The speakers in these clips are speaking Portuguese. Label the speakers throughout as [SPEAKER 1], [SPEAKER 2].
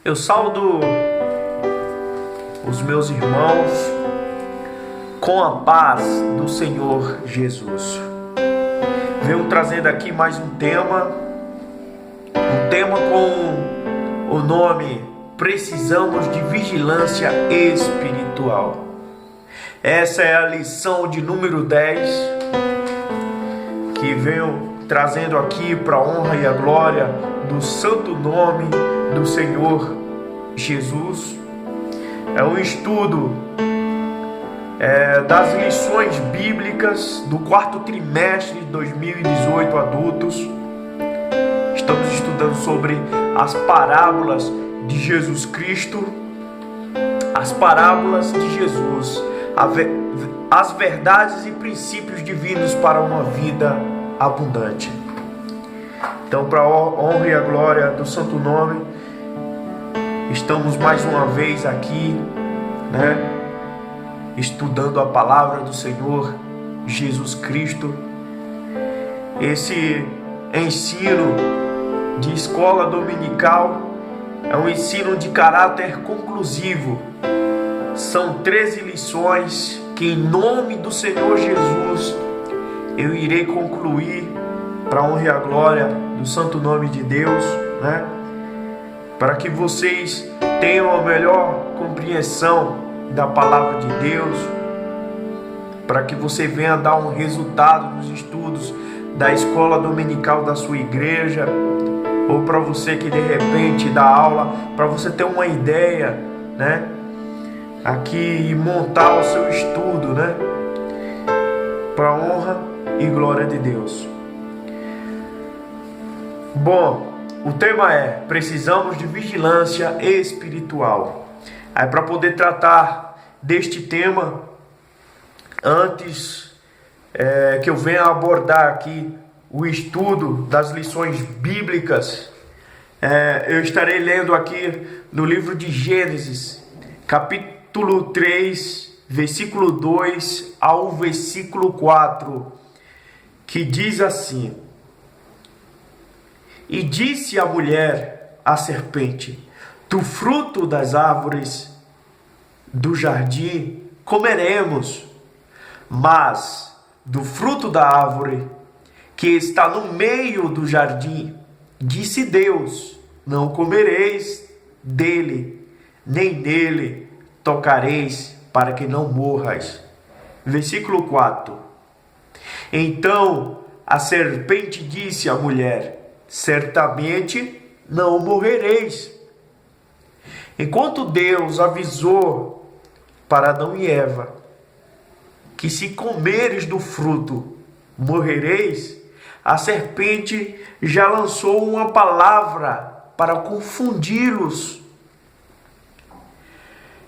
[SPEAKER 1] Eu saúdo os meus irmãos com a paz do Senhor Jesus. Venho trazendo aqui mais um tema com o nome Precisamos de Vigilância Espiritual. Essa é a lição de número 10 que venho trazendo aqui para a honra e a glória do santo nome do Senhor Jesus. É um estudo das lições bíblicas do quarto trimestre de 2018 adultos. Estamos estudando sobre as parábolas de Jesus Cristo, as parábolas de Jesus, as verdades e princípios divinos para uma vida abundante. Então, para a honra e a glória do santo nome, estamos mais uma vez aqui, estudando a palavra do Senhor Jesus Cristo. Esse ensino de escola dominical é um ensino de caráter conclusivo. São 13 lições que, em nome do Senhor Jesus, eu irei concluir para a honra e a glória do santo nome de Deus, para que vocês tenham a melhor compreensão da palavra de Deus, para que você venha dar um resultado nos estudos da escola dominical da sua igreja, ou para você que de repente dá aula, para você ter uma ideia, aqui e montar o seu estudo, para a honra e glória de Deus. Bom, o tema é: precisamos de vigilância espiritual. Aí, para poder tratar deste tema, antes que eu venha abordar aqui o estudo das lições bíblicas, eu estarei lendo aqui no livro de Gênesis, capítulo 3, versículo 2 ao versículo 4, que diz assim: E disse a mulher à serpente: Do fruto das árvores do jardim comeremos, mas do fruto da árvore que está no meio do jardim, disse Deus: Não comereis dele, nem nele tocareis, para que não morrais. Versículo 4. Então a serpente disse à mulher: Certamente não morrereis. Enquanto Deus avisou para Adão e Eva que se comeres do fruto morrereis, a serpente já lançou uma palavra para confundi-los.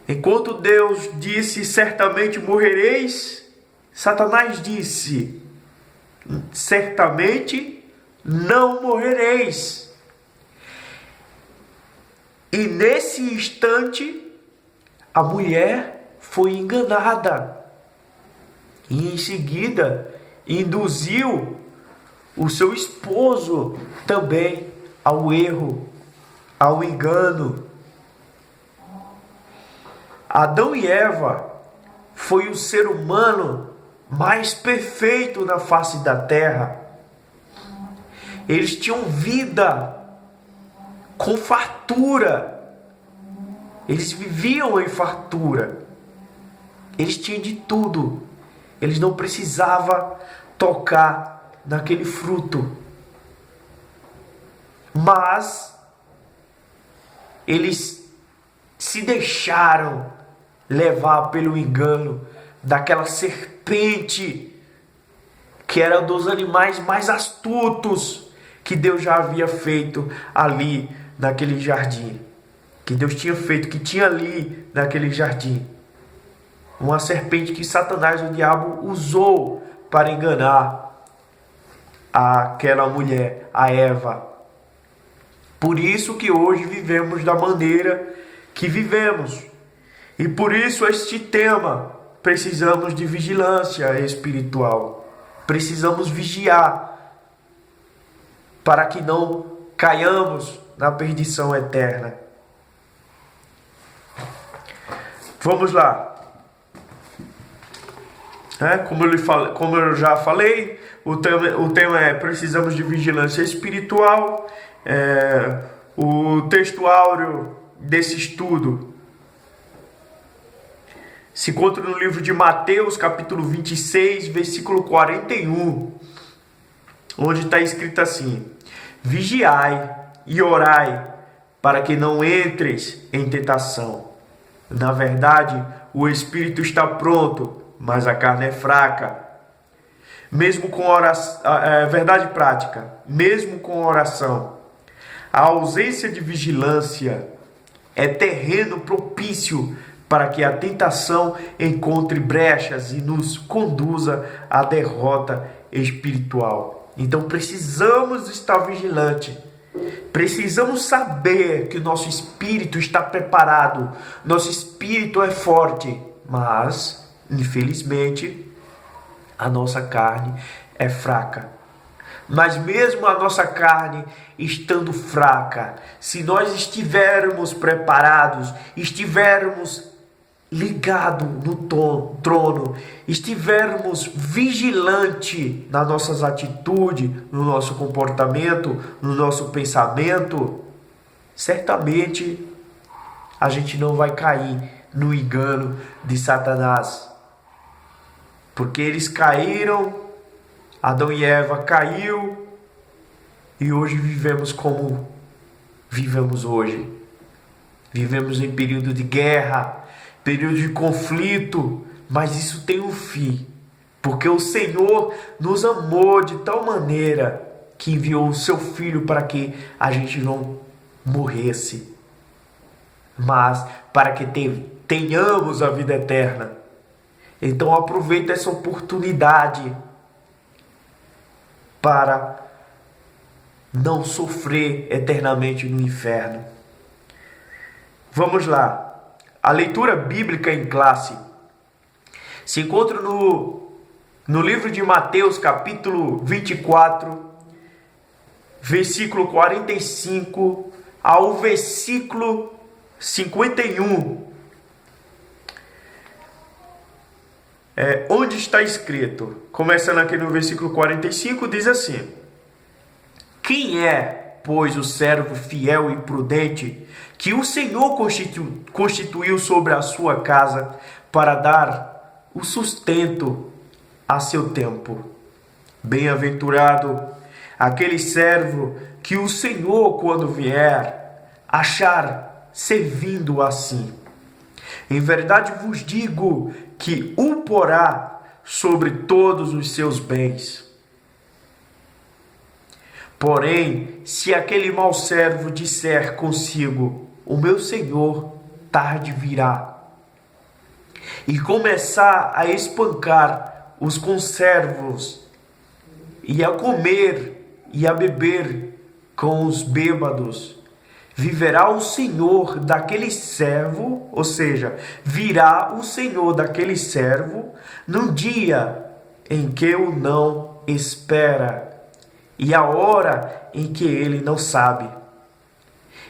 [SPEAKER 1] Enquanto Deus disse: certamente morrereis, Satanás disse: certamente não morrereis. E nesse instante, a mulher foi enganada. E em seguida, induziu o seu esposo também ao erro, ao engano. Adão e Eva foi o ser humano mais perfeito na face da terra. Eles tinham vida com fartura. Eles viviam em fartura. Eles tinham de tudo. Eles não precisavam tocar naquele fruto. Mas eles se deixaram levar pelo engano daquela serpente, que era um dos animais mais astutos que Deus já havia feito ali naquele jardim. Que Deus tinha feito, que tinha ali naquele jardim. Uma serpente que Satanás, o diabo, usou para enganar aquela mulher, a Eva. Por isso que hoje vivemos da maneira que vivemos. E por isso este tema: precisamos de vigilância espiritual. Precisamos vigiar para que não caiamos na perdição eterna. Vamos lá. Como eu já falei, o tema é precisamos de vigilância espiritual. O texto áureo desse estudo se encontra no livro de Mateus, capítulo 26, versículo 41, onde está escrito assim: vigiai e orai, para que não entres em tentação. Na verdade, o espírito está pronto, mas a carne é fraca. Mesmo com oração, verdade prática, mesmo com oração, a ausência de vigilância é terreno propício para que a tentação encontre brechas e nos conduza à derrota espiritual. Então precisamos estar vigilantes. Precisamos saber que o nosso espírito está preparado, nosso espírito é forte, mas, infelizmente, a nossa carne é fraca. Mas mesmo a nossa carne estando fraca, se nós estivermos preparados, estivermos ligados no trono, estivermos vigilantes nas nossas atitudes, no nosso comportamento, no nosso pensamento, certamente a gente não vai cair no engano de Satanás. Porque eles caíram, Adão e Eva caiu, e hoje vivemos como vivemos hoje. Vivemos em período de guerra, período de conflito, mas isso tem um fim. Porque o Senhor nos amou de tal maneira que enviou o seu Filho para que a gente não morresse, mas para que tenhamos a vida eterna. Então aproveita essa oportunidade para não sofrer eternamente no inferno. Vamos lá. A leitura bíblica em classe se encontra no livro de Mateus, capítulo 24, versículo 45 ao versículo 51. Onde está escrito, começando aqui no versículo 45, diz assim: quem é, pois, o servo fiel e prudente que o Senhor constituiu sobre a sua casa para dar o sustento a seu tempo? Bem-aventurado aquele servo que o Senhor, quando vier, achar servindo assim. Em verdade vos digo que o porá sobre todos os seus bens. Porém, se aquele mau servo disser consigo: o meu senhor tarde virá, e começar a espancar os conservos, e a comer e a beber com os bêbados, viverá o Senhor daquele servo, ou seja, virá o Senhor daquele servo num dia em que o não espera e a hora em que ele não sabe,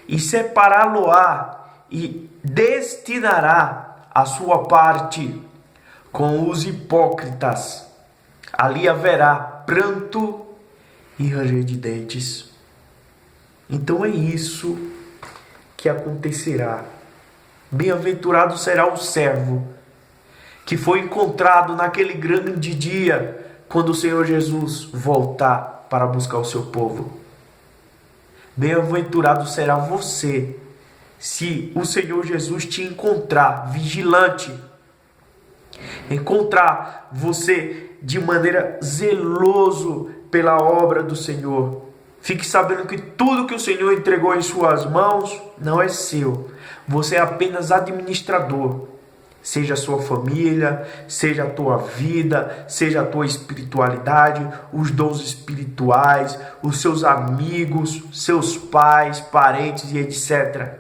[SPEAKER 1] e separá-lo-á e destinará a sua parte com os hipócritas. Ali haverá pranto e ranger de dentes. Então é isso que acontecerá. Bem-aventurado será o servo que foi encontrado naquele grande dia, quando o Senhor Jesus voltar para buscar o seu povo. Bem-aventurado será você se o Senhor Jesus te encontrar vigilante, encontrar você de maneira zeloso pela obra do Senhor. Fique sabendo que tudo que o Senhor entregou em suas mãos não é seu. Você é apenas administrador. Seja a sua família, seja a tua vida, seja a tua espiritualidade, os dons espirituais, os seus amigos, seus pais, parentes e etc.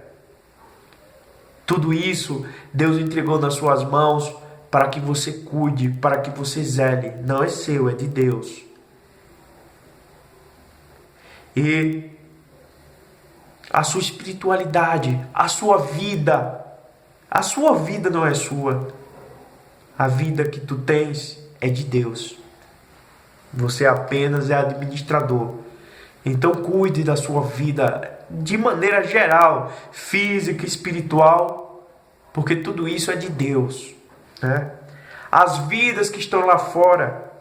[SPEAKER 1] Tudo isso Deus entregou nas suas mãos para que você cuide, para que você zele. Não é seu, é de Deus. E a sua espiritualidade, a sua vida, A sua vida não é sua. A vida que tu tens é de Deus. Você apenas é administrador. Então cuide da sua vida de maneira geral, física, espiritual, porque tudo isso é de Deus, né? As vidas que estão lá fora,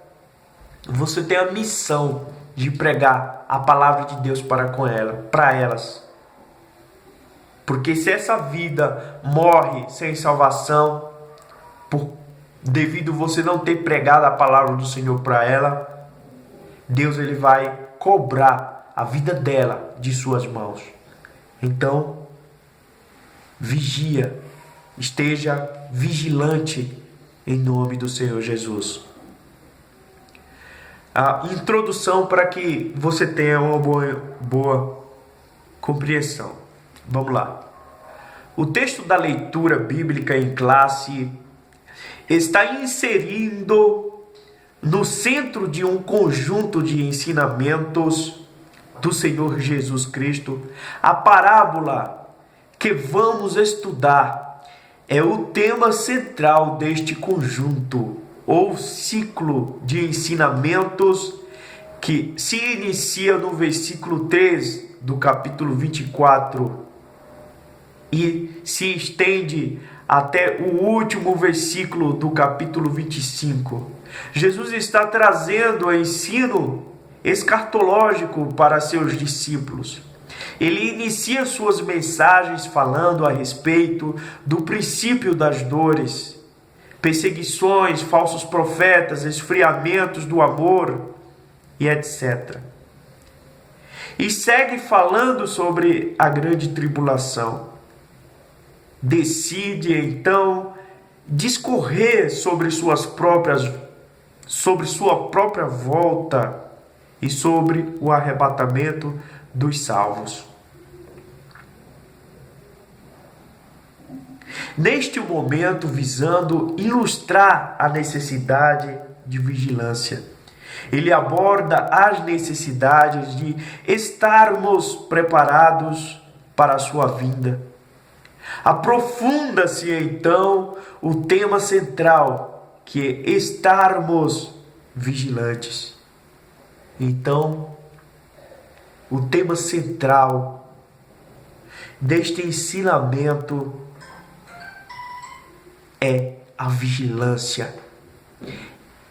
[SPEAKER 1] você tem a missão de pregar a palavra de Deus para elas. Porque se essa vida morre sem salvação, devido você não ter pregado a palavra do Senhor para ela, Deus ele vai cobrar a vida dela de suas mãos. Então, vigia, esteja vigilante em nome do Senhor Jesus. A introdução para que você tenha uma boa compreensão. Vamos lá. O texto da leitura bíblica em classe está inserindo no centro de um conjunto de ensinamentos do Senhor Jesus Cristo. A parábola que vamos estudar é o tema central deste conjunto ou ciclo de ensinamentos que se inicia no versículo 3 do capítulo 24 e se estende até o último versículo do capítulo 25. Jesus está trazendo o ensino escatológico para seus discípulos. Ele inicia suas mensagens falando a respeito do princípio das dores, perseguições, falsos profetas, esfriamentos do amor e etc. E segue falando sobre a grande tribulação. Decide então discorrer sobre sua própria volta e sobre o arrebatamento dos salvos. Neste momento, visando ilustrar a necessidade de vigilância, ele aborda as necessidades de estarmos preparados para a sua vinda. Aprofunda-se então o tema central, que é estarmos vigilantes. Então, o tema central deste ensinamento é a vigilância.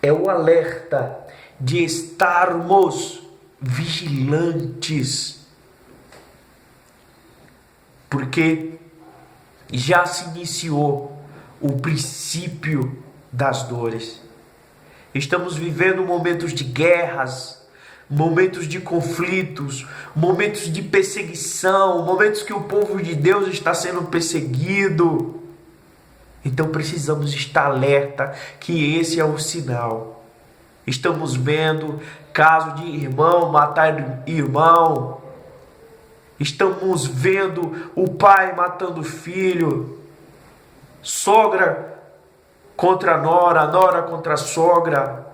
[SPEAKER 1] É o alerta de estarmos vigilantes. Porque já se iniciou o princípio das dores. Estamos vivendo momentos de guerras, momentos de conflitos, momentos de perseguição, momentos que o povo de Deus está sendo perseguido. Então precisamos estar alerta que esse é o sinal. Estamos vendo caso de irmão matar irmão. Estamos vendo o pai matando o filho, sogra contra nora, nora contra sogra.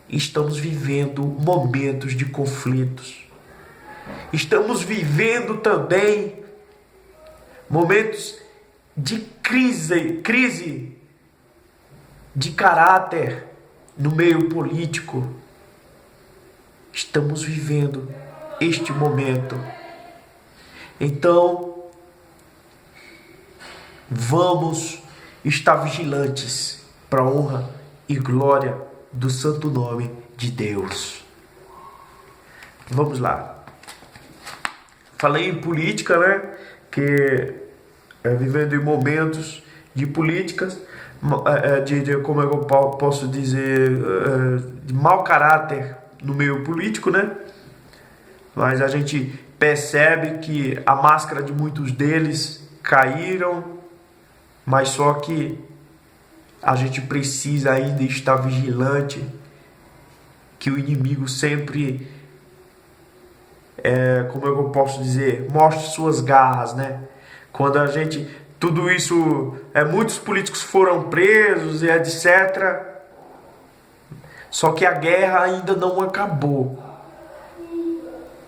[SPEAKER 1] Estamos vivendo momentos de conflitos. Estamos vivendo também momentos de crise de caráter no meio político. Estamos vivendo este momento. Então, vamos estar vigilantes para a honra e glória do santo nome de Deus. Vamos lá. Falei em política, né? Que vivendo em momentos de políticas, como eu posso dizer, de mau caráter no meio político, né? Mas a gente percebe que a máscara de muitos deles caíram, mas só que a gente precisa ainda estar vigilante, que o inimigo sempre, como eu posso dizer, mostra suas garras, né? Quando a gente, tudo isso, muitos políticos foram presos e etc. Só que a guerra ainda não acabou.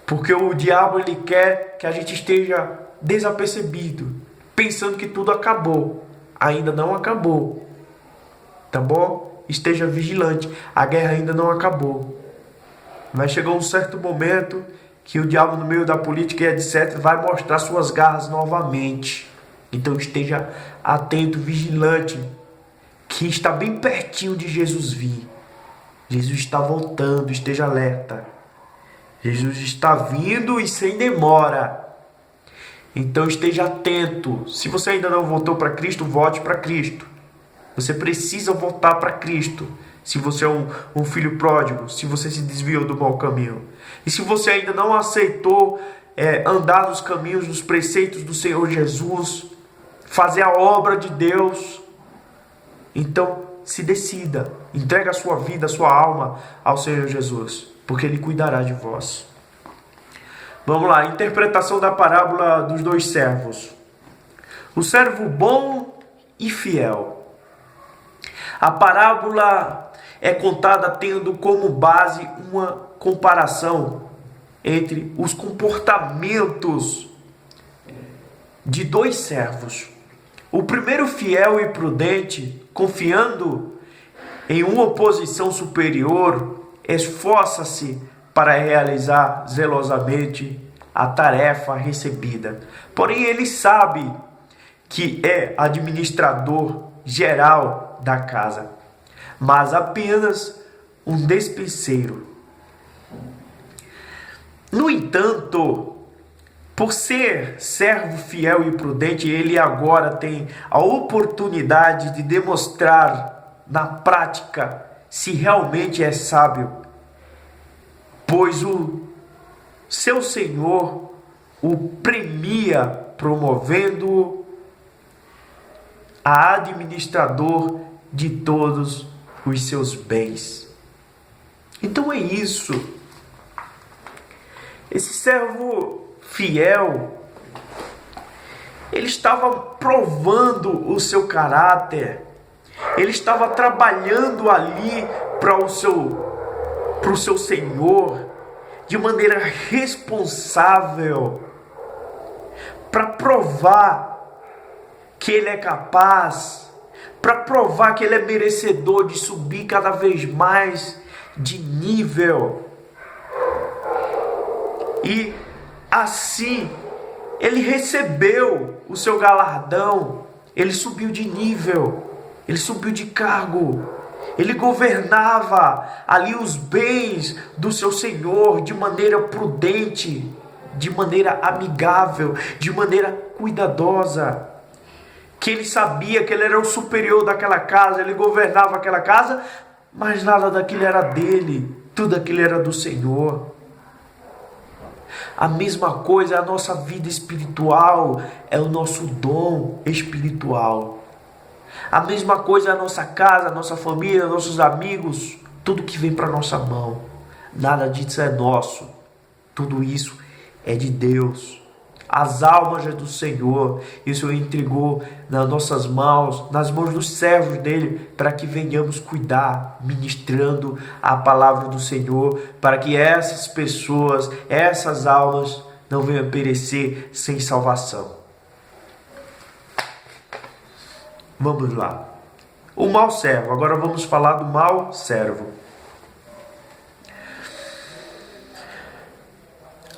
[SPEAKER 1] Porque o diabo ele quer que a gente esteja desapercebido, pensando pensando que tudo acabou. Ainda não acabou. Tá bom? Esteja vigilante. A guerra ainda não acabou. Vai chegar um certo momento que o diabo, no meio da política e etc., vai mostrar suas garras novamente. Então esteja atento, vigilante, que está bem pertinho de Jesus vir. Jesus está voltando, esteja alerta. Jesus está vindo e sem demora. Então esteja atento. Se você ainda não voltou para Cristo, volte para Cristo. Você precisa voltar para Cristo. Se você é um filho pródigo, se você se desviou do mau caminho. E se você ainda não aceitou andar nos caminhos, nos preceitos do Senhor Jesus, fazer a obra de Deus, então se decida. Entrega a sua vida, a sua alma ao Senhor Jesus, porque Ele cuidará de vós. Vamos lá, interpretação da parábola dos dois servos. O servo bom e fiel. A parábola é contada tendo como base uma comparação entre os comportamentos de dois servos. O primeiro, fiel e prudente, confiando em uma posição superior, esforça-se para realizar zelosamente a tarefa recebida. Porém, ele sabe que é administrador geral da casa, mas apenas um despenseiro. No entanto, por ser servo fiel e prudente, ele agora tem a oportunidade de demonstrar na prática se realmente é sábio, pois o seu Senhor o premia, promovendo-o a administrador de todos os seus bens. Então é isso. Esse servo fiel, ele estava provando o seu caráter, ele estava trabalhando ali para o seu Senhor de maneira responsável, para provar que ele é capaz, para provar que ele é merecedor de subir cada vez mais de nível. E assim ele recebeu o seu galardão, ele subiu de nível, ele subiu de cargo, ele governava ali os bens do seu Senhor de maneira prudente, de maneira amigável, de maneira cuidadosa. Que ele sabia que ele era o superior daquela casa, ele governava aquela casa, mas nada daquilo era dele, tudo aquilo era do Senhor. A mesma coisa, a nossa vida espiritual é o nosso dom espiritual. A mesma coisa a nossa casa, a nossa família, nossos amigos, tudo que vem para nossa mão. Nada disso é nosso. Tudo isso é de Deus. As almas é do Senhor. E o Senhor entregou nas nossas mãos, nas mãos dos servos dele, para que venhamos cuidar, ministrando a palavra do Senhor, para que essas pessoas, essas almas, não venham perecer sem salvação. Vamos lá. O mau servo. Agora vamos falar do mau servo.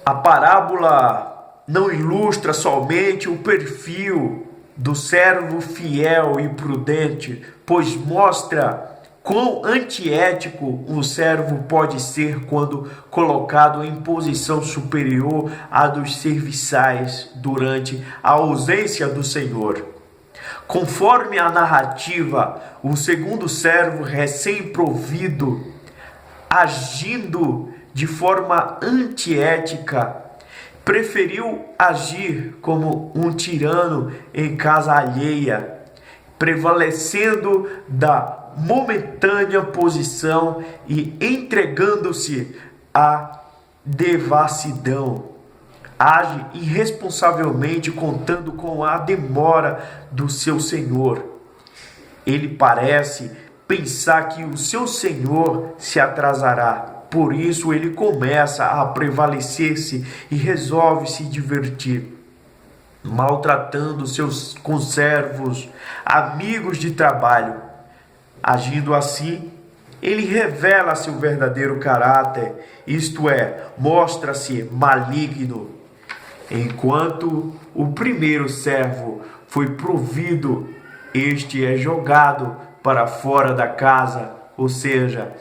[SPEAKER 1] A parábola não ilustra somente o perfil do servo fiel e prudente, pois mostra quão antiético o servo pode ser quando colocado em posição superior à dos serviçais durante a ausência do Senhor. Conforme a narrativa, o segundo servo recém-provido, agindo de forma antiética, preferiu agir como um tirano em casa alheia, prevalecendo da momentânea posição e entregando-se à devassidão. Age irresponsavelmente, contando com a demora do seu Senhor. Ele parece pensar que o seu Senhor se atrasará. Por isso ele começa a prevalecer-se e resolve se divertir. maltratando seus conservos, amigos de trabalho. Agindo assim, ele revela seu verdadeiro caráter, isto é, mostra-se maligno. Enquanto o primeiro servo foi provido, este é jogado para fora da casa, ou seja,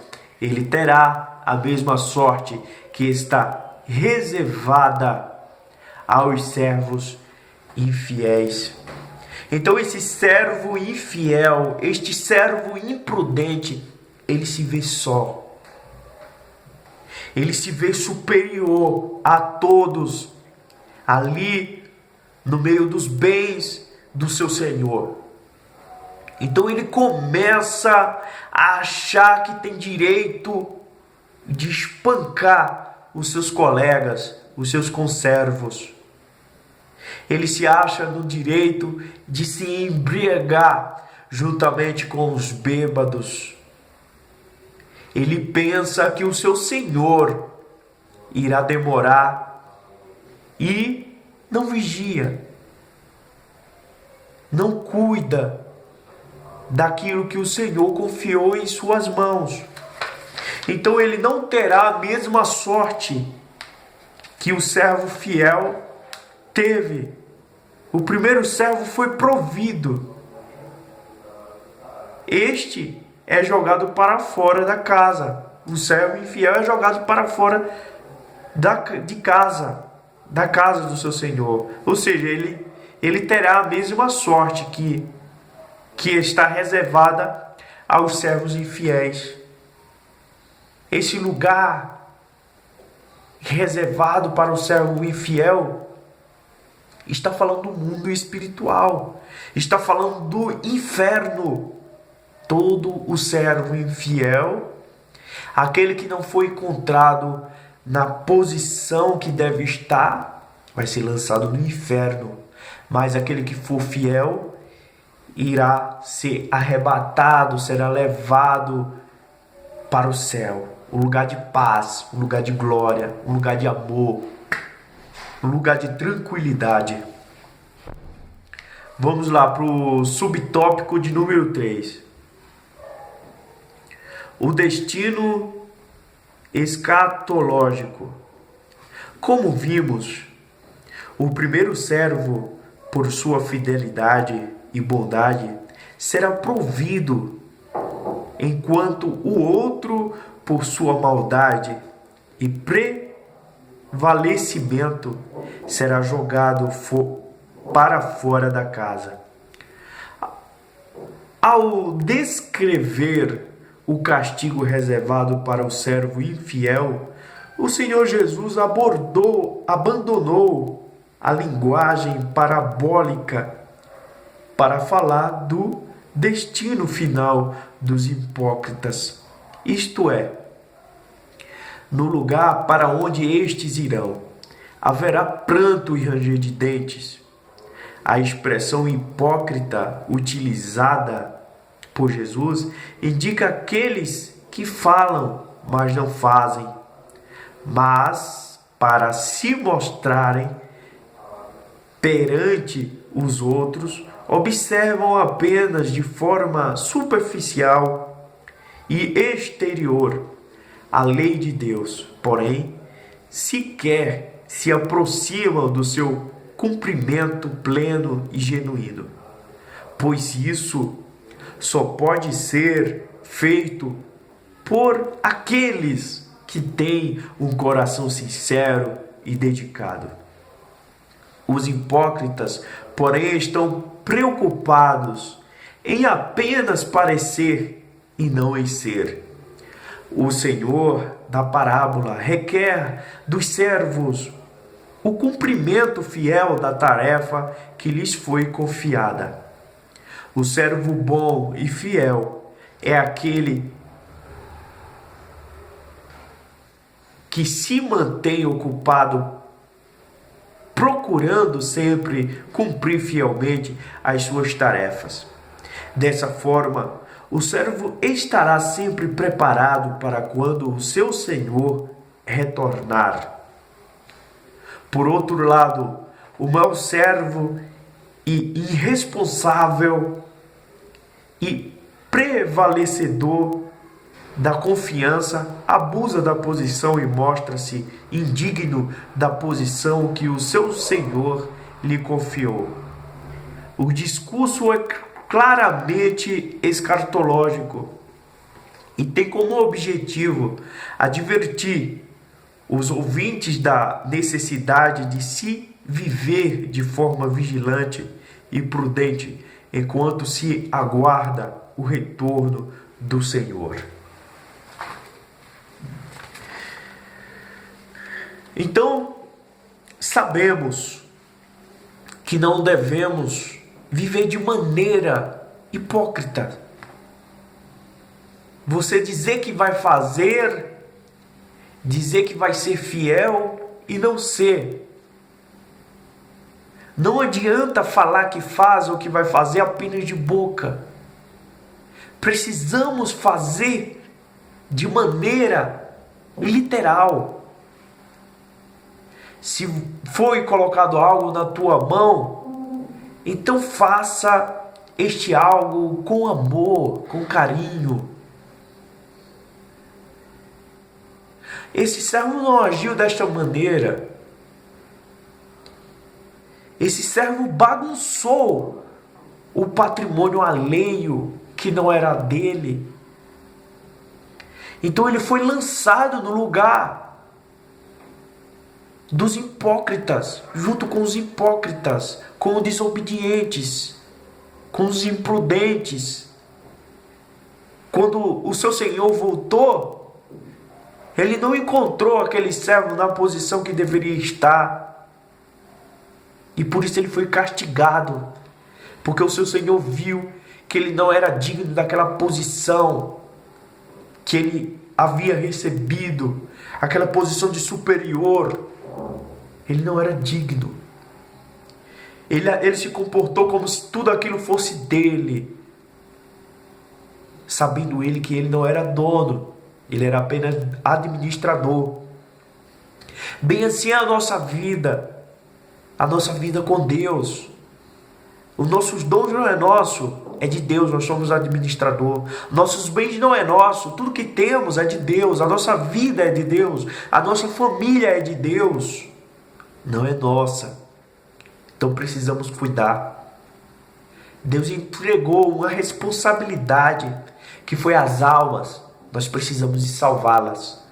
[SPEAKER 1] ele terá a mesma sorte que está reservada aos servos infiéis. Então esse servo infiel, este servo imprudente, ele se vê só. Ele se vê superior a todos ali no meio dos bens do seu Senhor. Então ele começa a achar que tem direito de espancar os seus colegas, os seus conservos. Ele se acha no direito de se embriagar juntamente com os bêbados. Ele pensa que o seu Senhor irá demorar e não vigia, não cuida daquilo que o Senhor confiou em suas mãos. Então ele não terá a mesma sorte que o servo fiel teve. O primeiro servo foi provido. Este é jogado para fora da casa. O servo infiel é jogado para fora de casa, da casa do seu Senhor. Ou seja, ele terá a mesma sorte que está reservada aos servos infiéis. Esse lugar reservado para o servo infiel está falando do mundo espiritual, está falando do inferno. Todo o servo infiel, aquele que não foi encontrado na posição que deve estar, vai ser lançado no inferno. Mas aquele que for fiel irá ser arrebatado, será levado para o céu, um lugar de paz, um lugar de glória, um lugar de amor, um lugar de tranquilidade. Vamos lá para o subtópico de número 3. O destino escatológico. Como vimos, o primeiro servo, por sua fidelidade e bondade, será provido, enquanto o outro, por sua maldade e prevalecimento, será jogado para fora da casa. Ao descrever o castigo reservado para o servo infiel, o Senhor Jesus abandonou a linguagem parabólica para falar do destino final dos hipócritas, isto é, no lugar para onde estes irão, haverá pranto e ranger de dentes. A expressão hipócrita utilizada por Jesus indica aqueles que falam, mas não fazem, mas para se mostrarem perante os outros, observam apenas de forma superficial e exterior a lei de Deus, porém, sequer se aproximam do seu cumprimento pleno e genuíno, pois isso só pode ser feito por aqueles que têm um coração sincero e dedicado. Os hipócritas, porém, estão preocupados em apenas parecer e não em ser. O Senhor da parábola requer dos servos o cumprimento fiel da tarefa que lhes foi confiada. O servo bom e fiel é aquele que se mantém ocupado, procurando sempre cumprir fielmente as suas tarefas. Dessa forma, o servo estará sempre preparado para quando o seu Senhor retornar. Por outro lado, o mau servo e irresponsável e prevalecedor da confiança abusa da posição e mostra-se indigno da posição que o seu Senhor lhe confiou. O discurso é claramente escatológico e tem como objetivo advertir os ouvintes da necessidade de se viver de forma vigilante e prudente enquanto se aguarda o retorno do Senhor. Então, sabemos que não devemos viver de maneira hipócrita. Você dizer que vai fazer, dizer que vai ser fiel e não ser. Não adianta falar que faz ou que vai fazer apenas de boca. Precisamos fazer de maneira literal. Se foi colocado algo na tua mão, então faça este algo com amor, com carinho. Esse servo não agiu desta maneira. Esse servo bagunçou o patrimônio alheio que não era dele. Então ele foi lançado no lugar dos hipócritas, junto com os hipócritas, com os desobedientes, com os imprudentes. Quando o seu Senhor voltou, ele não encontrou aquele servo na posição que deveria estar. E por isso ele foi castigado, porque o seu Senhor viu que ele não era digno daquela posição que ele havia recebido, aquela posição de superior. Ele não era digno. Ele se comportou como se tudo aquilo fosse dele, sabendo ele que ele não era dono, ele era apenas administrador. Bem assim é a nossa vida com Deus. Os nossos dons não é nosso, é de Deus, nós somos administrador. Nossos bens não é nosso, tudo que temos é de Deus. A nossa vida é de Deus, a nossa família é de Deus, não é nossa. Então precisamos cuidar. Deus entregou uma responsabilidade, que foi as almas. Nós precisamos de salvá-las,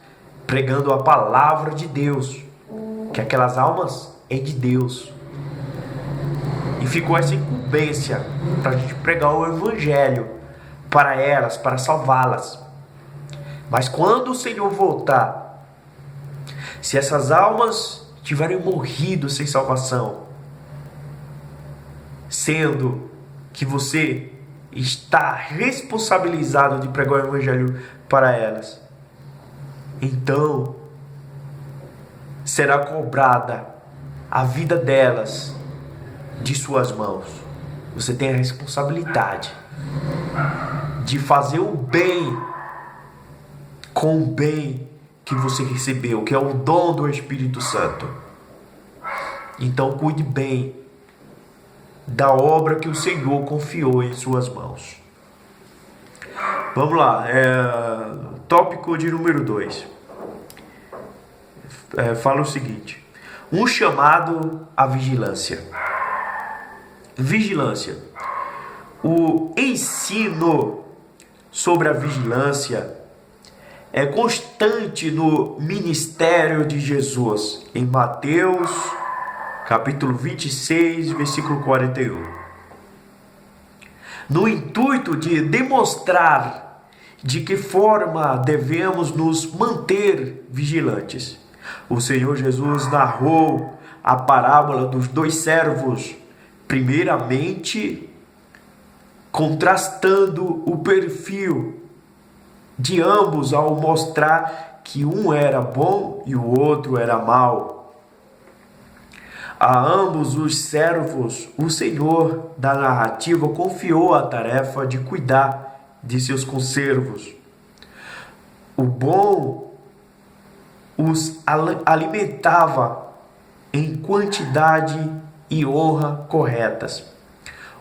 [SPEAKER 1] pregando a palavra de Deus, que aquelas almas é de Deus. E ficou essa incumbência para a gente pregar o evangelho para elas, para salvá-las. Mas quando o Senhor voltar, se essas almas tiverem morrido sem salvação, sendo que você está responsabilizado de pregar o evangelho para elas, então será cobrada a vida delas de suas mãos. Você tem a responsabilidade de fazer o bem com o bem que você recebeu, que é o dom do Espírito Santo. Então cuide bem da obra que o Senhor confiou em suas mãos. Vamos lá, tópico de número 2. Fala o seguinte: um chamado à vigilância. Vigilância. O ensino sobre a vigilância é constante no ministério de Jesus, em Mateus capítulo 26, versículo 41. No intuito de demonstrar de que forma devemos nos manter vigilantes, o Senhor Jesus narrou a parábola dos dois servos, primeiramente contrastando o perfil de ambos ao mostrar que um era bom e o outro era mau. A ambos os servos, o Senhor da narrativa confiou a tarefa de cuidar de seus conservos. O bom os alimentava em quantidade e honra corretas.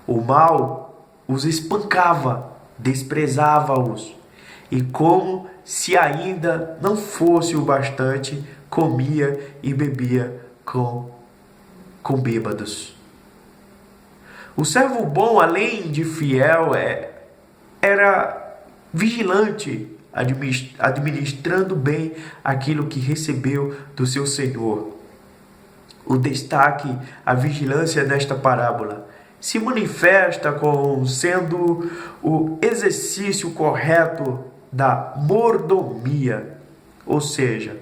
[SPEAKER 1] O mal os espancava, desprezava-os, e como se ainda não fosse o bastante, comia e bebia com bêbados. O servo bom, além de fiel, era vigilante, administrando bem aquilo que recebeu do seu Senhor. O destaque, a vigilância nesta parábola se manifesta como sendo o exercício correto da mordomia, ou seja,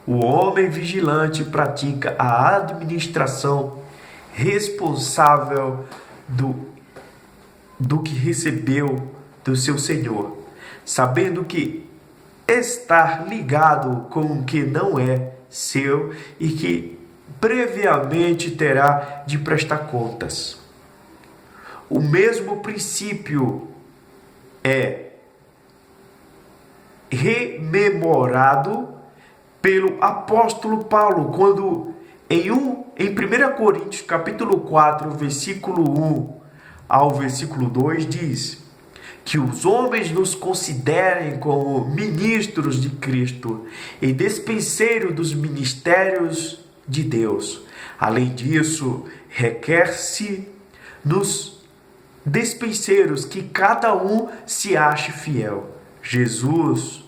[SPEAKER 1] o homem vigilante pratica a administração responsável do que recebeu do seu Senhor, sabendo que estar ligado com o que não é seu e que previamente terá de prestar contas. O mesmo princípio é rememorado pelo apóstolo Paulo, quando em 1 Coríntios capítulo 4, versículo 1 ao versículo 2 diz que os homens nos considerem como ministros de Cristo e despenseiros dos ministérios de Deus. Além disso, requer-se nos despenseiros que cada um se ache fiel. Jesus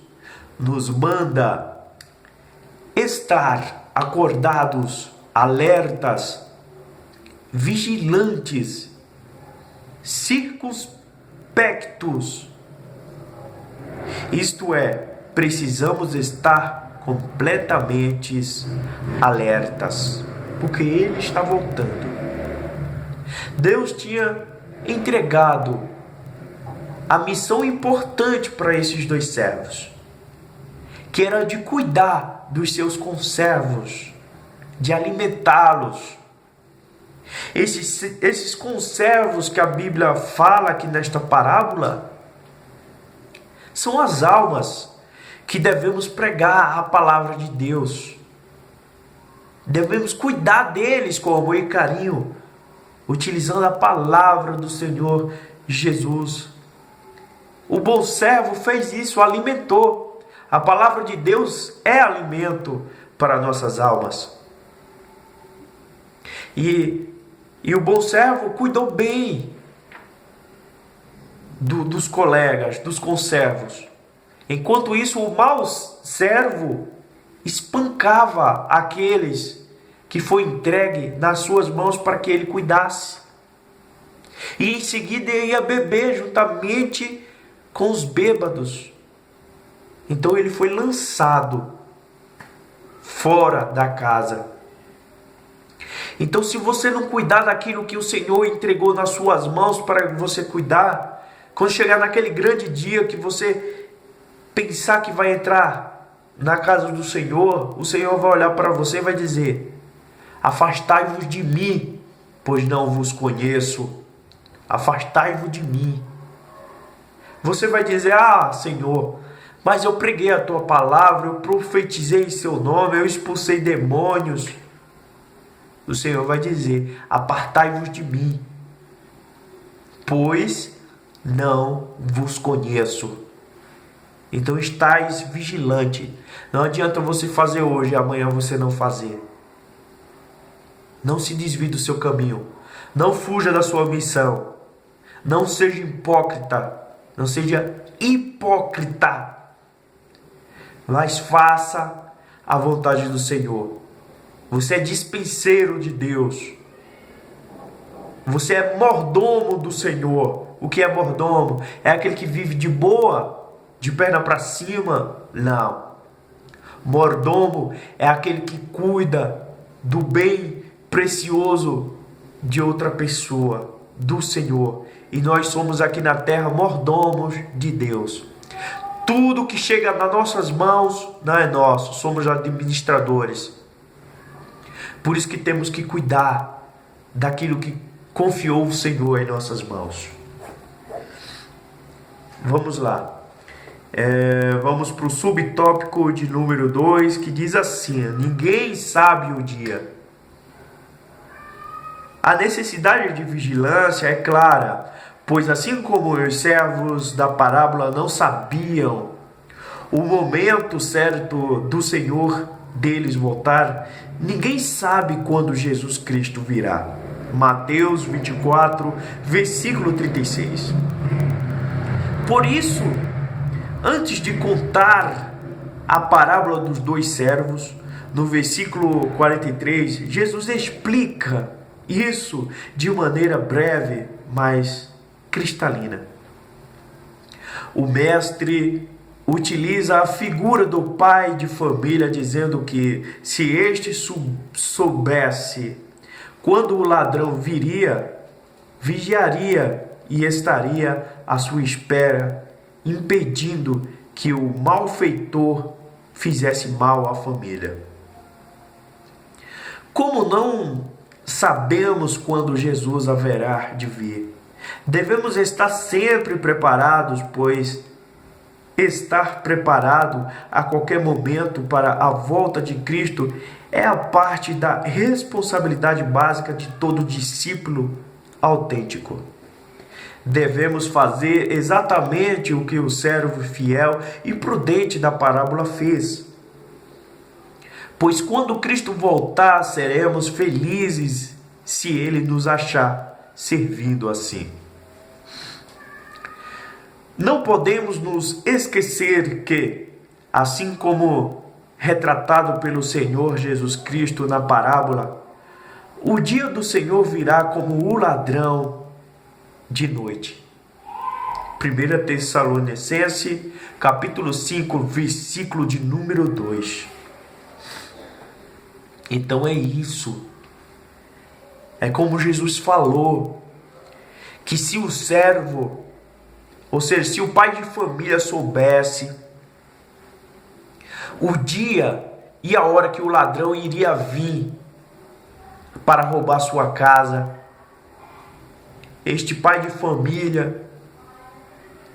[SPEAKER 1] nos manda estar acordados, alertas, vigilantes, circunspectos. Isto é, precisamos estar completamente alertas, porque Ele está voltando. Deus tinha entregado a missão importante para esses dois servos, que era de cuidar dos seus conservos, de alimentá-los. Esses conservos que a Bíblia fala aqui nesta parábola são as almas que devemos pregar a palavra de Deus. Devemos cuidar deles com amor e carinho, utilizando a palavra do Senhor Jesus. O bom servo fez isso, alimentou. A palavra de Deus é alimento para nossas almas. E o bom servo cuidou bem dos colegas, dos conservos. Enquanto isso, o mau servo espancava aqueles que foi entregue nas suas mãos para que ele cuidasse. E em seguida ele ia beber juntamente com os bêbados. Então ele foi lançado fora da casa. Então, se você não cuidar daquilo que o Senhor entregou nas suas mãos para você cuidar, quando chegar naquele grande dia que você pensar que vai entrar na casa do Senhor, o Senhor vai olhar para você e vai dizer: afastai-vos de mim, pois não vos conheço. Afastai-vos de mim. Você vai dizer: ah, Senhor, mas eu preguei a tua palavra, eu profetizei em seu nome, eu expulsei demônios. O Senhor vai dizer: apartai-vos de mim, pois não vos conheço. Então estais vigilante. Não adianta você fazer hoje e amanhã você não fazer. Não se desvie do seu caminho. Não fuja da sua missão. Não seja hipócrita. Não seja hipócrita. Mas faça a vontade do Senhor. Você é dispenseiro de Deus. Você é mordomo do Senhor. O que é mordomo? É aquele que vive de boa, de perna para cima? Não. Mordomo é aquele que cuida do bem precioso de outra pessoa, do Senhor. E nós somos aqui na terra mordomos de Deus. Tudo que chega nas nossas mãos não é nosso, somos administradores. Por isso que temos que cuidar daquilo que confiou o Senhor em nossas mãos. Vamos lá. Vamos para o subtópico de número 2, que diz assim: ninguém sabe o dia. A necessidade de vigilância é clara, pois assim como os servos da parábola não sabiam o momento certo do Senhor deles voltar, ninguém sabe quando Jesus Cristo virá. Mateus 24, versículo 36. Por isso, antes de contar a parábola dos dois servos, no versículo 43, Jesus explica isso de maneira breve, mas cristalina. O mestre utiliza a figura do pai de família, dizendo que se este soubesse quando o ladrão viria, vigiaria e estaria à sua espera, impedindo que o malfeitor fizesse mal à família. Como não sabemos quando Jesus haverá de vir, devemos estar sempre preparados, pois estar preparado a qualquer momento para a volta de Cristo é a parte da responsabilidade básica de todo discípulo autêntico. Devemos fazer exatamente o que o servo fiel e prudente da parábola fez. Pois quando Cristo voltar, seremos felizes se Ele nos achar servindo assim. Não podemos nos esquecer que, assim como retratado pelo Senhor Jesus Cristo na parábola, o dia do Senhor virá como o ladrão de noite. 1 Tessalonicenses, capítulo 5, versículo de número 2. Então é isso. É como Jesus falou, que se o servo, ou seja, se o pai de família soubesse o dia e a hora que o ladrão iria vir para roubar sua casa, este pai de família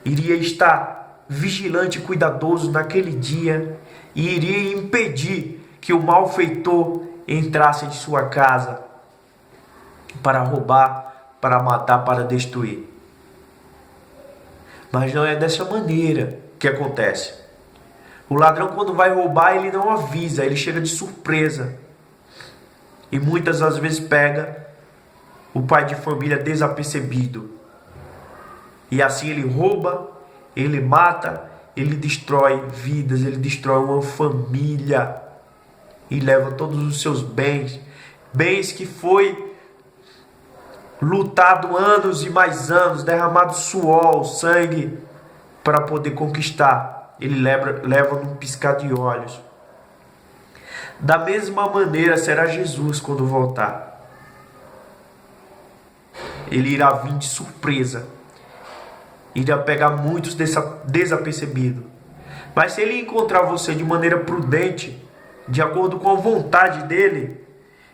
[SPEAKER 1] iria estar vigilante e cuidadoso naquele dia e iria impedir que o malfeitor entrasse em sua casa para roubar, para matar, para destruir. Mas não é dessa maneira que acontece. O ladrão, quando vai roubar, ele não avisa, ele chega de surpresa. E muitas das vezes pega o pai de família desapercebido. E assim ele rouba, ele mata, ele destrói vidas, ele destrói uma família. E leva todos os seus bens. Bens que foi lutado anos e mais anos, derramado suor, sangue, para poder conquistar. Ele leva num piscar de olhos. Da mesma maneira será Jesus quando voltar. Ele irá vir de surpresa. Irá pegar muitos desapercebidos. Mas se ele encontrar você de maneira prudente, de acordo com a vontade dele,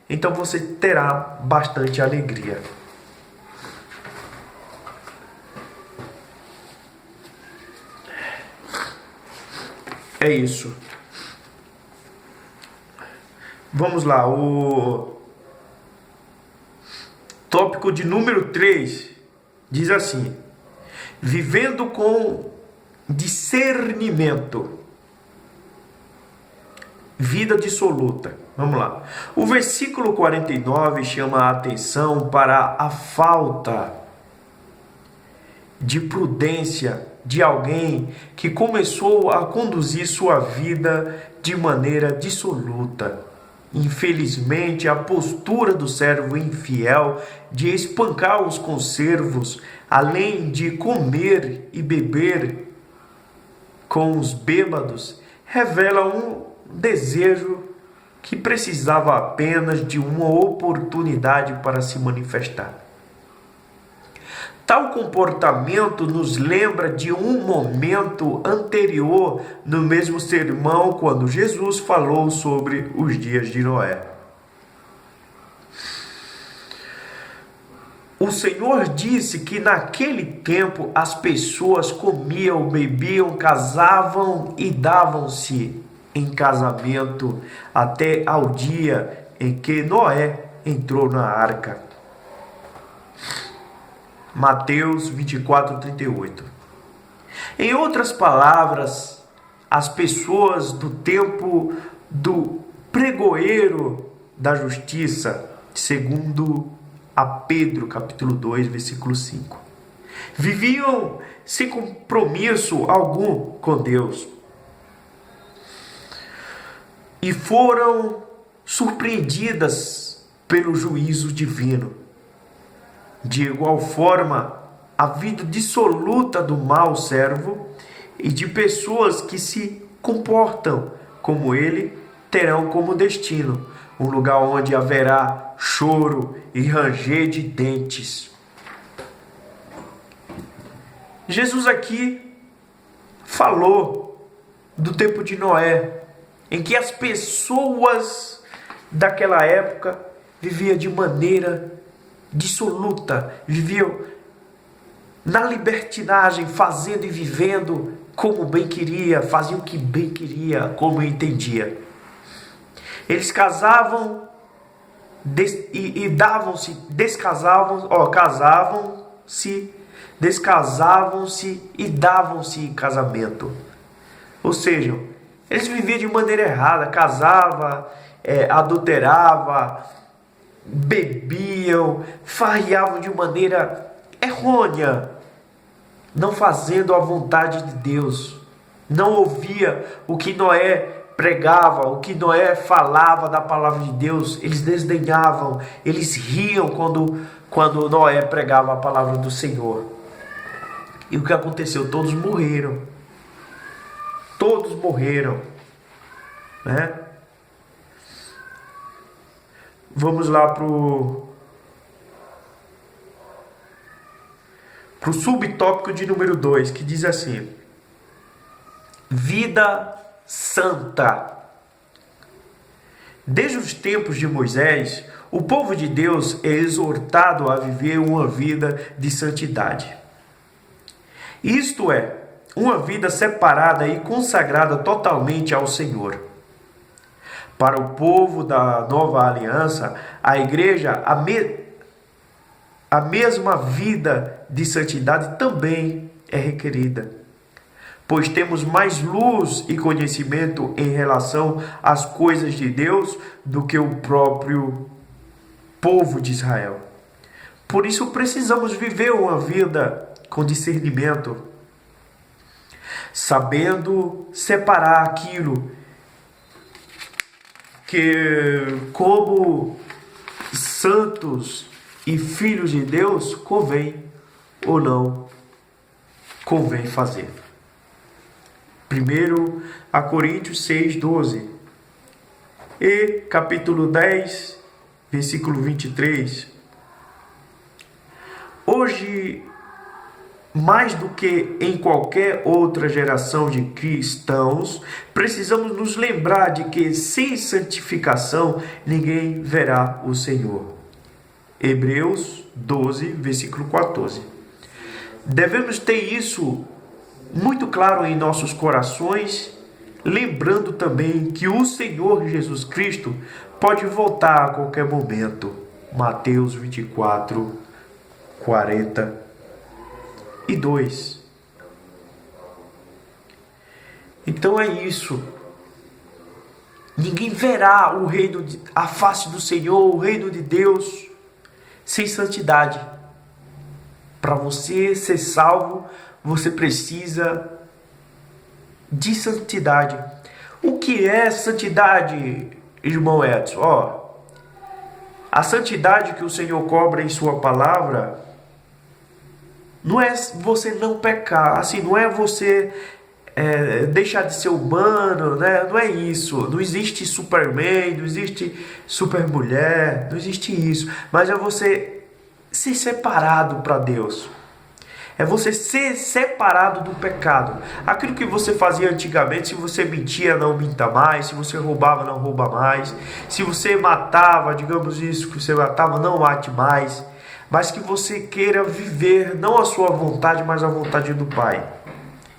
[SPEAKER 1] então você terá bastante alegria. É isso. Vamos lá, o tópico de número 3 diz assim: vivendo com discernimento, vida dissoluta. Vamos lá. O versículo 49 chama a atenção para a falta de prudência de alguém que começou a conduzir sua vida de maneira dissoluta. Infelizmente, a postura do servo infiel de espancar os conservos, além de comer e beber com os bêbados, revela um desejo que precisava apenas de uma oportunidade para se manifestar. Tal comportamento nos lembra de um momento anterior no mesmo sermão, quando Jesus falou sobre os dias de Noé. O Senhor disse que naquele tempo as pessoas comiam, bebiam, casavam e davam-se em casamento até ao dia em que Noé entrou na arca. Mateus 24:38. Em outras palavras, as pessoas do tempo do pregoeiro da justiça, segundo a Pedro, capítulo 2, versículo 5, viviam sem compromisso algum com Deus e foram surpreendidas pelo juízo divino. De igual forma, a vida dissoluta do mau servo e de pessoas que se comportam como ele terão como destino um lugar onde haverá choro e ranger de dentes. Jesus aqui falou do tempo de Noé, em que as pessoas daquela época viviam de maneira dissoluta, viviam na libertinagem, fazendo e vivendo como bem queria, faziam o que bem queria, como entendia. Eles casavam e davam-se, casavam-se, descasavam-se e davam-se em casamento. Ou seja, eles viviam de maneira errada, casava, adulterava, bebiam, farriavam de maneira errônea, não fazendo a vontade de Deus, não ouvia o que Noé pregava, o que Noé falava da palavra de Deus. Eles desdenhavam, eles riam quando Noé pregava a palavra do Senhor. E o que aconteceu? Todos morreram. Todos morreram, né? Vamos lá para o subtópico de número 2, que diz assim: vida santa. Desde os tempos de Moisés, o povo de Deus é exortado a viver uma vida de santidade. Isto é, uma vida separada e consagrada totalmente ao Senhor. Para o povo da nova aliança, a igreja, a mesma vida de santidade também é requerida, pois temos mais luz e conhecimento em relação às coisas de Deus do que o próprio povo de Israel. Por isso precisamos viver uma vida com discernimento, sabendo separar aquilo que, como santos e filhos de Deus, convém ou não convém fazer. 1 a Coríntios 6:12 e capítulo 10, versículo 23. Hoje, mais do que em qualquer outra geração de cristãos, precisamos nos lembrar de que sem santificação ninguém verá o Senhor. Hebreus 12, versículo 14. Devemos ter isso muito claro em nossos corações, lembrando também que o Senhor Jesus Cristo pode voltar a qualquer momento. Mateus 24, 42. Então é isso. Ninguém verá a face do Senhor, o reino de Deus, sem santidade. Para você ser salvo, você precisa de santidade. O que é santidade, irmão Edson? A santidade que o Senhor cobra em sua palavra não é você não pecar, assim, não é você deixar de ser humano, né? Não é isso. Não existe Superman, não existe Supermulher, não existe isso. Mas é você ser separado para Deus. É você ser separado do pecado. Aquilo que você fazia antigamente, se você mentia, não minta mais. Se você roubava, não rouba mais. Se você matava, digamos isso, que você matava, não mate mais. Mas que você queira viver não a sua vontade, mas a vontade do Pai.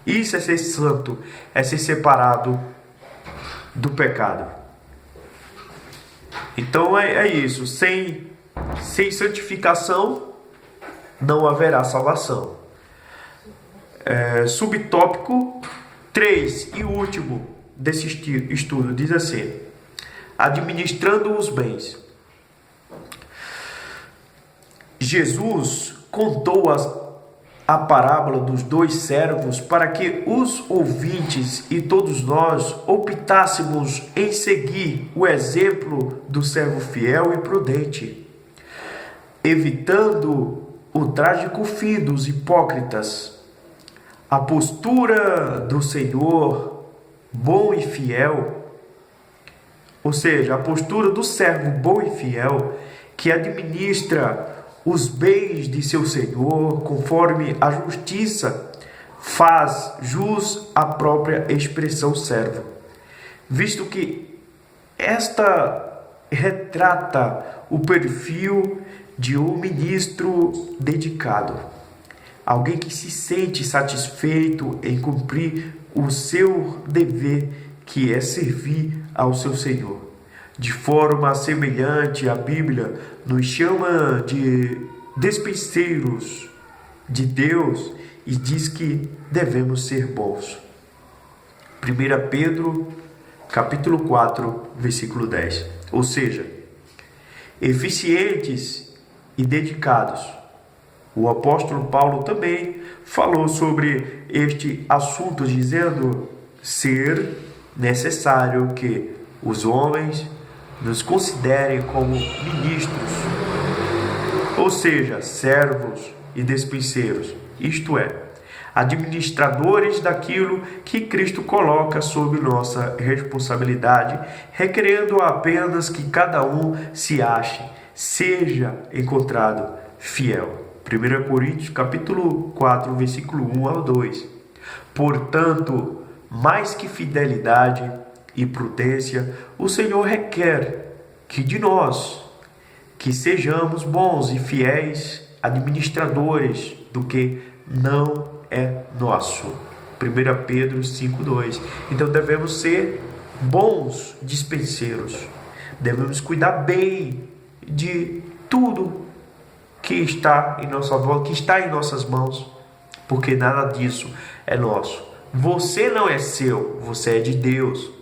[SPEAKER 1] Isso é ser santo, é ser separado do pecado. Então é isso. Sem santificação, não haverá salvação. Subtópico 3 e último desse estudo diz assim: administrando os bens. Jesus contou a parábola dos dois servos para que os ouvintes e todos nós optássemos em seguir o exemplo do servo fiel e prudente, evitando o trágico fim dos hipócritas. A postura do Senhor bom e fiel, ou seja, a postura do servo bom e fiel, que administra os bens de seu Senhor conforme a justiça, faz jus à própria expressão servo, visto que esta retrata o perfil de um ministro dedicado, alguém que se sente satisfeito em cumprir o seu dever, que é servir ao seu Senhor. De forma semelhante, a Bíblia nos chama de despenseiros de Deus e diz que devemos ser bons. 1 Pedro, capítulo 4, versículo 10. Ou seja, eficientes e dedicados. O apóstolo Paulo também falou sobre este assunto, dizendo ser necessário que os homens nos considerem como ministros, ou seja, servos e despenseiros, isto é, administradores daquilo que Cristo coloca sob nossa responsabilidade, requerendo apenas que cada um seja encontrado fiel. 1 Coríntios capítulo 4, versículo 1 ao 2. Portanto, mais que fidelidade e prudência, o Senhor requer que de nós, que sejamos bons e fiéis administradores do que não é nosso. 1 Pedro 5,2. Então devemos ser bons dispenseiros, devemos cuidar bem de tudo que está em nossa volta, que está em nossas mãos, porque nada disso é nosso. Você não é seu, você é de Deus.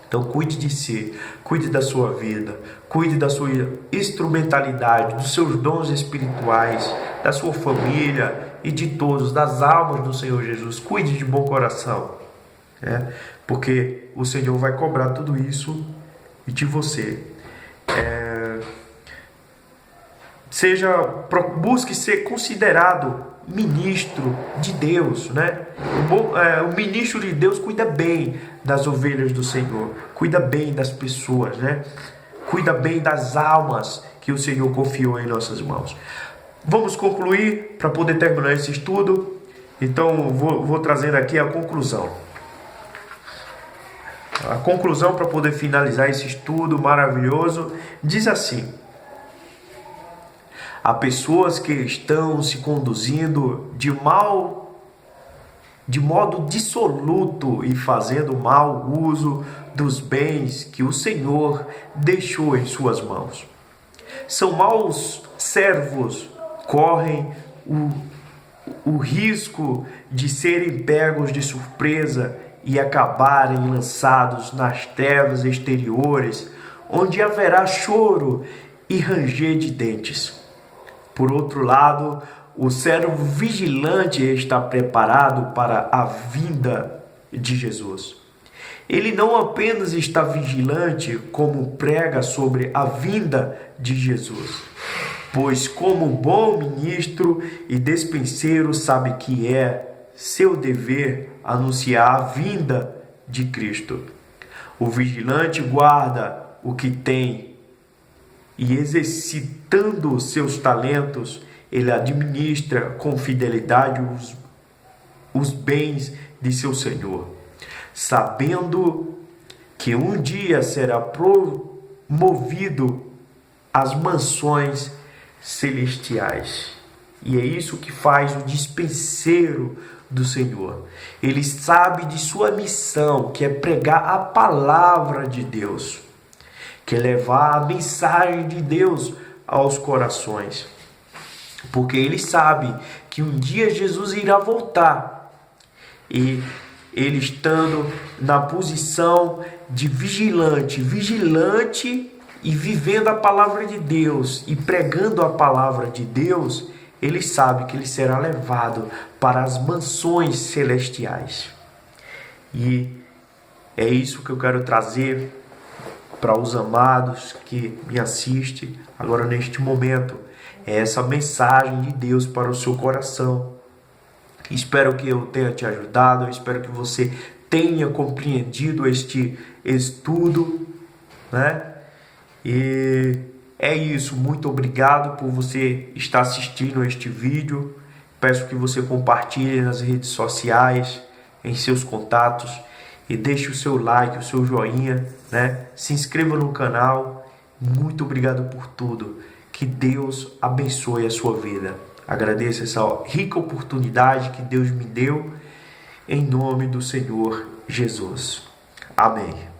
[SPEAKER 1] Então cuide de si, cuide da sua vida, cuide da sua instrumentalidade, dos seus dons espirituais, da sua família e de todos, das almas do Senhor Jesus. Cuide de bom coração, porque o Senhor vai cobrar tudo isso de você. Busque ser considerado ministro de Deus, né? O ministro de Deus cuida bem das ovelhas do Senhor, cuida bem das pessoas, né? Cuida bem das almas que o Senhor confiou em nossas mãos. Vamos concluir para poder terminar esse estudo. Então vou trazendo aqui a conclusão. A conclusão para poder finalizar esse estudo maravilhoso diz assim: há pessoas que estão se conduzindo de modo dissoluto e fazendo mau uso dos bens que o Senhor deixou em suas mãos. São maus servos, correm o risco de serem pegos de surpresa e acabarem lançados nas trevas exteriores, onde haverá choro e ranger de dentes. Por outro lado, o servo vigilante está preparado para a vinda de Jesus. Ele não apenas está vigilante, como prega sobre a vinda de Jesus, pois como bom ministro e despenseiro sabe que é seu dever anunciar a vinda de Cristo. O vigilante guarda o que tem e, exercitando seus talentos, ele administra com fidelidade os bens de seu Senhor, sabendo que um dia será promovido às mansões celestiais. E é isso que faz o dispenseiro do Senhor. Ele sabe de sua missão, que é pregar a palavra de Deus, que é levar a mensagem de Deus aos corações. porque ele sabe que um dia Jesus irá voltar. E ele estando na posição de vigilante e vivendo a palavra de Deus e pregando a palavra de Deus, ele sabe que ele será levado para as mansões celestiais. E é isso que eu quero trazer para os amados que me assistem agora neste momento. É essa mensagem de Deus para o seu coração. Espero que eu tenha te ajudado, eu espero que você tenha compreendido este estudo, né? E é isso, muito obrigado por você estar assistindo este vídeo. Peço que você compartilhe nas redes sociais, em seus contatos, e deixe o seu like, o seu joinha, né? Se inscreva no canal. Muito obrigado por tudo. Que Deus abençoe a sua vida. Agradeço essa rica oportunidade que Deus me deu, em nome do Senhor Jesus. Amém.